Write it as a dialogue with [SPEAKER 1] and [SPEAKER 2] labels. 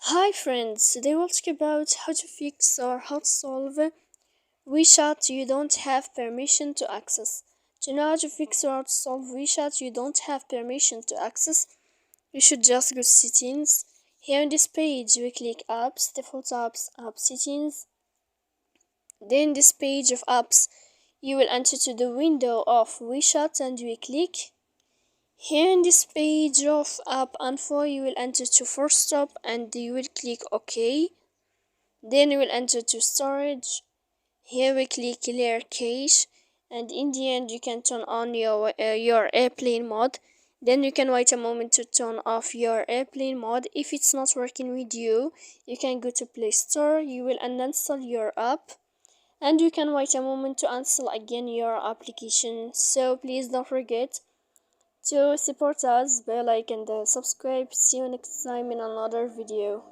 [SPEAKER 1] Hi friends, today we'll talk about how to fix or how to solve WeChat you don't have permission to access. To know how to fix or how to solve WeChat you don't have permission to access, you should just go to settings. Here on this page we click apps, default apps, app settings. Then this page of apps you will enter to the window of WeChat and we click. Here in this page of app info you will enter to force stop and you will click OK. Then you will enter to storage. Here we click clear cache and in the end you can turn on your airplane mode. Then you can wait a moment to turn off your airplane mode. If it's not working with you, you can go to Play Store, you will uninstall your app and you can wait a moment to install again your application. So please don't forget to support us by like and subscribe. See you next time in another video.